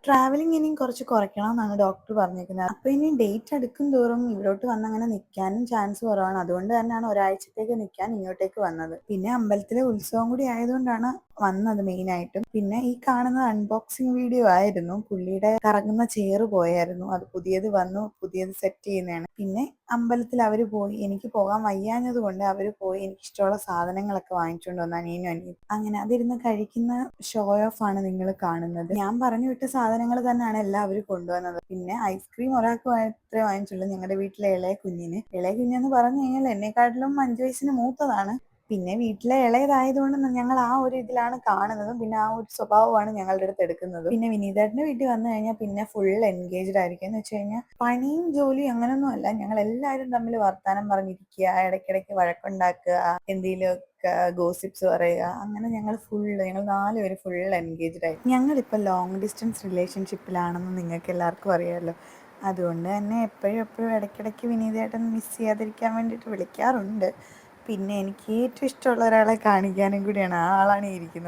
Travelling ഇനിയും കുറച്ച് കുറയ്ക്കണമെന്നാണ് doctor പറഞ്ഞേക്കുന്നത്. അപ്പോൾ ഇനി ഡേറ്റ് അടുക്കും തോറും ഇവിടോട്ട് വന്നങ്ങനെ നിൽക്കാനും ചാൻസ് കുറവാണ്. അതുകൊണ്ട് തന്നെയാണ് ഒരാഴ്ചത്തേക്ക് നിൽക്കാൻ ഇങ്ങോട്ടേക്ക് വന്നത്. പിന്നെ അമ്പലത്തിലെ ഉത്സവം കൂടി ആയതുകൊണ്ടാണ് വന്നത് മെയിനായിട്ടും. പിന്നെ ഈ കാണുന്നത് അൺബോക്സിങ് വീഡിയോ ആയിരുന്നു. പുള്ളിയുടെ കറങ്ങുന്ന ചെയർ പോയായിരുന്നു. അത് പുതിയത് വന്നു, പുതിയത് സെറ്റ് ചെയ്യുന്നതാണ്. പിന്നെ അമ്പലത്തിൽ അവർ പോയി. എനിക്ക് പോകാൻ വയ്യാഞ്ഞത് കൊണ്ട് അവർ പോയി എനിക്കിഷ്ടമുള്ള സാധനങ്ങളൊക്കെ വാങ്ങിച്ചുകൊണ്ട് വന്നു, അനിയനും അനിയനും. അങ്ങനെ അതിരുന്ന് കഴിക്കുന്ന ഷോ ഓഫ് ആണ് നിങ്ങൾ കാണുന്നത്. ഞാൻ പറഞ്ഞു വിട്ട സാധനങ്ങൾ തന്നെയാണ് എല്ലാവരും കൊണ്ടുവന്നത്. പിന്നെ ഐസ്ക്രീം ഒരാൾക്ക് മാത്രമേ വാങ്ങിച്ചുള്ളൂ, ഞങ്ങളുടെ വീട്ടിലെ ഇളയ കുഞ്ഞിന്. ഇളയ കുഞ്ഞെന്ന് പറഞ്ഞു കഴിഞ്ഞാൽ എന്നെക്കാട്ടിലും 5 വയസ്സിന് മൂത്തതാണ്. പിന്നെ വീട്ടിലെ ഇളയതായതുകൊണ്ട് ഞങ്ങൾ ആ ഒരു ഇതിലാണ് കാണുന്നതും പിന്നെ ആ ഒരു സ്വഭാവമാണ് ഞങ്ങളുടെ അടുത്ത് എടുക്കുന്നത്. പിന്നെ വിനീതേട്ടന്റെ വീട്ടിൽ വന്നു കഴിഞ്ഞാൽ പിന്നെ ഫുൾ എൻഗേജ്ഡ് ആയിരിക്കും. എന്ന് വെച്ച് കഴിഞ്ഞാൽ പണിയും ജോലിയും അങ്ങനൊന്നും അല്ല, ഞങ്ങൾ എല്ലാവരും തമ്മിൽ വർത്താനം പറഞ്ഞിരിക്കുക, ഇടയ്ക്കിടയ്ക്ക് വഴക്കുണ്ടാക്കുക, എന്തെങ്കിലും ഗോസിപ്സ് പറയുക, അങ്ങനെ ഞങ്ങൾ 4 പേര് ഫുൾ എൻഗേജ്ഡ് ആയി. ഞങ്ങളിപ്പോൾ ലോങ് ഡിസ്റ്റൻസ് റിലേഷൻഷിപ്പിലാണെന്ന് നിങ്ങൾക്ക് എല്ലാവർക്കും അറിയാമല്ലോ. അതുകൊണ്ട് തന്നെ എപ്പോഴും ഇടയ്ക്കിടയ്ക്ക് വിനീതേട്ടൻ മിസ് ചെയ്യാതിരിക്കാൻ വേണ്ടിയിട്ട് വിളിക്കാറുണ്ട്. പിന്നെ എനിക്ക് ഏറ്റവും ഇഷ്ടമുള്ള ഒരാളെ കാണിക്കാനും കൂടിയാണ്, ആ ആളാണ് ഈ ഇരിക്കുന്നത്.